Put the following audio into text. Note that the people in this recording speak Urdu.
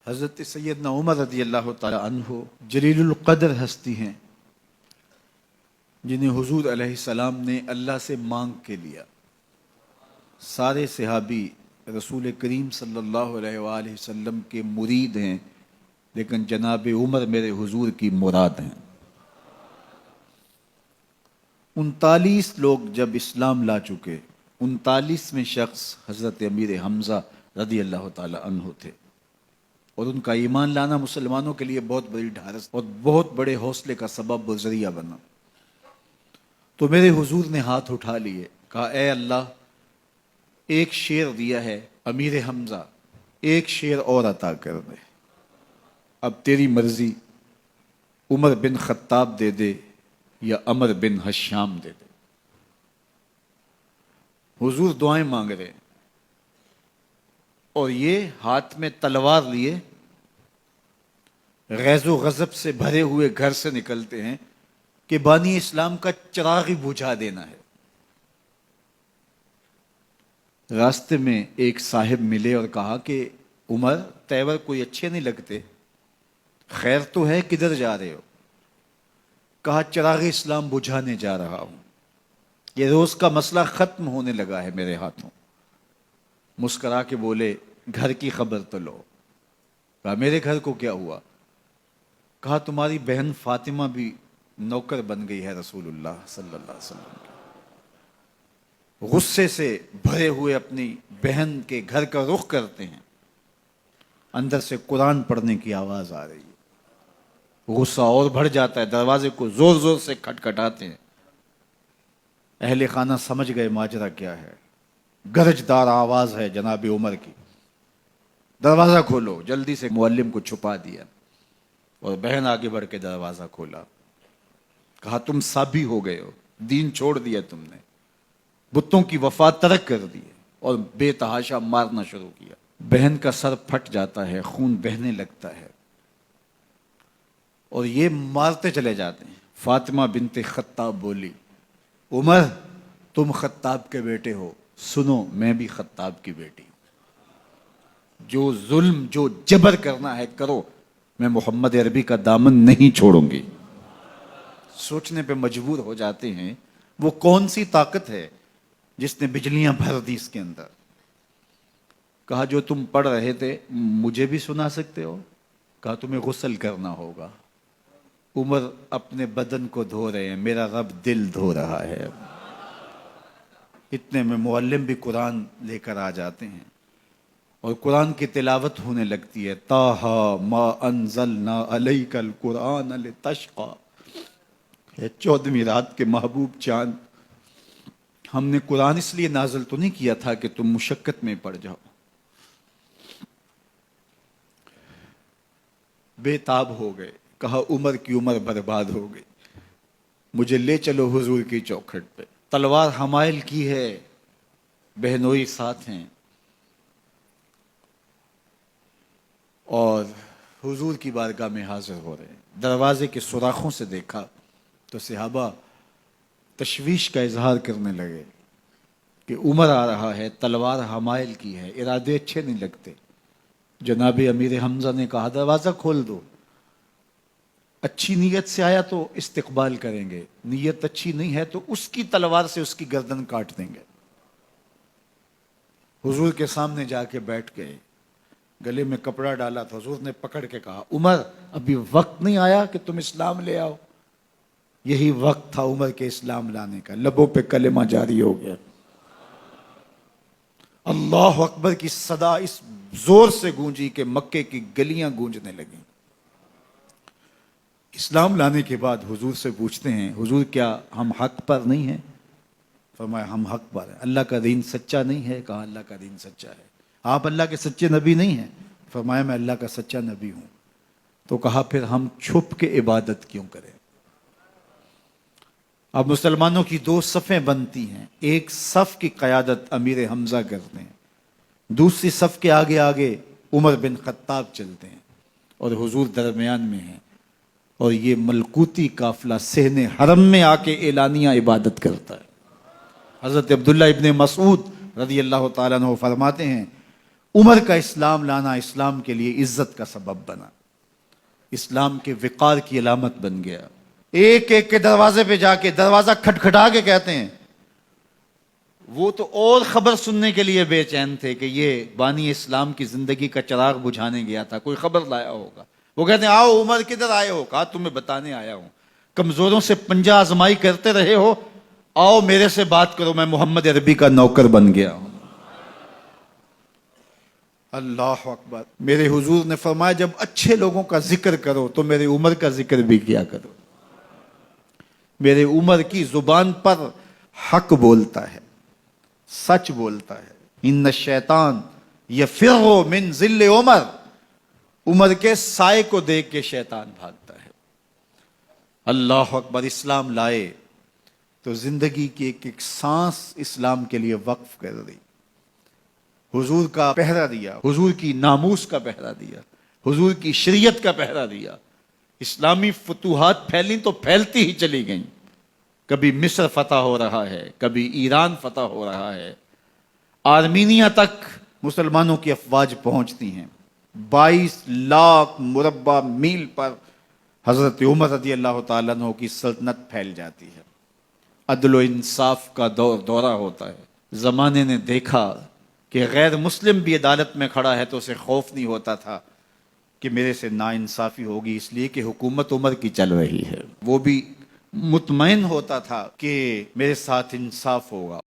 حضرت سیدنا عمر رضی اللہ تعالی عنہ جلیل القدر ہستی ہیں جنہیں حضور علیہ السلام نے اللہ سے مانگ کے لیا۔ سارے صحابی رسول کریم صلی اللہ علیہ وآلہ وسلم کے مرید ہیں، لیکن جناب عمر میرے حضور کی مراد ہیں۔ 39 لوگ جب اسلام لا چکے، 39ویں شخص حضرت امیر حمزہ رضی اللہ تعالی عنہ تھے، اور ان کا ایمان لانا مسلمانوں کے لیے بہت بڑی ڈھارس اور بہت بڑے حوصلے کا سبب و ذریعہ بنا۔ تو میرے حضور نے ہاتھ اٹھا لیے، کہا اے اللہ، ایک شیر دیا ہے امیر حمزہ، ایک شیر اور عطا کر دے، اب تیری مرضی، عمر بن خطاب دے دے یا عمر بن حشام دے دے۔ حضور دعائیں مانگ رہے اور یہ ہاتھ میں تلوار لیے غیظ و غضب سے بھرے ہوئے گھر سے نکلتے ہیں کہ بانی اسلام کا چراغ ہی بجھا دینا ہے۔ راستے میں ایک صاحب ملے اور کہا کہ عمر، تیور کوئی اچھے نہیں لگتے، خیر تو ہے، کدھر جا رہے ہو؟ کہا چراغ اسلام بجھانے جا رہا ہوں، یہ روز کا مسئلہ ختم ہونے لگا ہے میرے ہاتھوں۔ مسکرا کے بولے گھر کی خبر تو لو۔ کہا میرے گھر کو کیا ہوا؟ کہا تمہاری بہن فاطمہ بھی نوکر بن گئی ہے رسول اللہ صلی اللہ علیہ وسلم کی۔ غصے سے بھرے ہوئے اپنی بہن کے گھر کا رخ کرتے ہیں، اندر سے قرآن پڑھنے کی آواز آ رہی ہے، غصہ اور بڑھ جاتا ہے، دروازے کو زور زور سے کھٹکھٹاتے ہیں۔ اہل خانہ سمجھ گئے ماجرا کیا ہے، گرجدار آواز ہے جناب عمر کی، دروازہ کھولو۔ جلدی سے معلم کو چھپا دیا اور بہن آگے بڑھ کے دروازہ کھولا۔ کہا تم سابی ہو گئے ہو، دین چھوڑ دیا تم نے، بتوں کی وفا ترک کر دی اور بے تحاشا مارنا شروع کیا۔ بہن کا سر پھٹ جاتا ہے، خون بہنے لگتا ہے اور یہ مارتے چلے جاتے ہیں۔ فاطمہ بنت خطاب بولی عمر تم خطاب کے بیٹے ہو، سنو میں بھی خطاب کی بیٹی ہوں، جو ظلم جو جبر کرنا ہے کرو، میں محمد عربی کا دامن نہیں چھوڑوں گی۔ سوچنے پہ مجبور ہو جاتے ہیں وہ کون سی طاقت ہے جس نے بجلیاں بھر دی اس کے اندر۔ کہا جو تم پڑھ رہے تھے مجھے بھی سنا سکتے ہو؟ کہا تمہیں غسل کرنا ہوگا۔ عمر اپنے بدن کو دھو رہے ہیں، میرا رب دل دھو رہا ہے۔ اتنے میں معلم بھی قرآن لے کر آ جاتے ہیں اور قرآن کی تلاوت ہونے لگتی ہے۔ طٰہٰ ما انزلنا علیک القرآن لتشقیٰ، 14ویں رات کے محبوب چاند، ہم نے قرآن اس لیے نازل تو نہیں کیا تھا کہ تم مشقت میں پڑ جاؤ۔ بے تاب ہو گئے، کہا عمر کی عمر برباد ہو گئی، مجھے لے چلو حضور کی چوکھٹ پہ۔ تلوار حمائل کی ہے، بہنوئی ساتھ ہیں، اور حضور کی بارگاہ میں حاضر ہو رہے ہیں۔ دروازے کے سوراخوں سے دیکھا تو صحابہ تشویش کا اظہار کرنے لگے کہ عمر آ رہا ہے، تلوار حمائل کی ہے، ارادے اچھے نہیں لگتے۔ جناب امیر حمزہ نے کہا دروازہ کھول دو، اچھی نیت سے آیا تو استقبال کریں گے، نیت اچھی نہیں ہے تو اس کی تلوار سے اس کی گردن کاٹ دیں گے۔ حضور کے سامنے جا کے بیٹھ گئے، گلے میں کپڑا ڈالا تو حضور نے پکڑ کے کہا عمر ابھی وقت نہیں آیا کہ تم اسلام لے آؤ؟ یہی وقت تھا عمر کے اسلام لانے کا۔ لبوں پہ کلمہ جاری ہو گیا، اللہ اکبر کی صدا اس زور سے گونجی کہ مکے کی گلیاں گونجنے لگیں۔ اسلام لانے کے بعد حضور سے پوچھتے ہیں حضور کیا ہم حق پر نہیں ہیں؟ فرمایا ہم حق پر ہیں۔ اللہ کا دین سچا نہیں ہے؟ کہا اللہ کا دین سچا ہے۔ آپ اللہ کے سچے نبی نہیں ہیں؟ فرمایا میں اللہ کا سچا نبی ہوں۔ تو کہا پھر ہم چھپ کے عبادت کیوں کریں؟ اب مسلمانوں کی 2 صفیں بنتی ہیں، ایک صف کی قیادت امیر حمزہ کرتے ہیں، دوسری صف کے آگے آگے عمر بن خطاب چلتے ہیں اور حضور درمیان میں ہیں، اور یہ ملکوتی قافلہ صحن حرم میں آ کے اعلانیہ عبادت کرتا ہے۔ حضرت عبداللہ ابن مسعود رضی اللہ تعالیٰ عنہ فرماتے ہیں عمر کا اسلام لانا اسلام کے لیے عزت کا سبب بنا، اسلام کے وقار کی علامت بن گیا۔ ایک ایک کے دروازے پہ جا کے دروازہ کھٹکھٹا کے کہتے ہیں، وہ تو اور خبر سننے کے لیے بے چین تھے کہ یہ بانی اسلام کی زندگی کا چراغ بجھانے گیا تھا، کوئی خبر لایا ہوگا۔ وہ کہتے ہیں آؤ عمر کدھر آئے ہو؟ کہا تمہیں بتانے آیا ہوں، کمزوروں سے پنجہ آزمائی کرتے رہے ہو، آؤ میرے سے بات کرو، میں محمد عربی کا نوکر بن گیا ہوں۔ اللہ اکبر۔ میرے حضور نے فرمایا جب اچھے لوگوں کا ذکر کرو تو میرے عمر کا ذکر بھی کیا کرو۔ میرے عمر کی زبان پر حق بولتا ہے، سچ بولتا ہے۔ ان الشیطان یفر من ظل عمر، عمر کے سائے کو دیکھ کے شیطان بھاگتا ہے۔ اللہ اکبر۔ اسلام لائے تو زندگی کی ایک ایک سانس اسلام کے لیے وقف کر دی، حضور کا پہرا دیا، حضور کی ناموس کا پہرا دیا، حضور کی شریعت کا پہرا دیا۔ اسلامی فتوحات پھیلیں تو پھیلتی ہی چلی گئیں، کبھی مصر فتح ہو رہا ہے، کبھی ایران فتح ہو رہا ہے، آرمینیا تک مسلمانوں کی افواج پہنچتی ہیں۔ 22 لاکھ مربع میل پر حضرت عمر رضی اللہ تعالیٰ عنہ کی سلطنت پھیل جاتی ہے۔ عدل و انصاف کا دورہ ہوتا ہے۔ زمانے نے دیکھا کہ غیر مسلم بھی عدالت میں کھڑا ہے تو اسے خوف نہیں ہوتا تھا کہ میرے سے ناانصافی ہوگی، اس لیے کہ حکومت عمر کی چل رہی ہے۔ وہ بھی مطمئن ہوتا تھا کہ میرے ساتھ انصاف ہوگا۔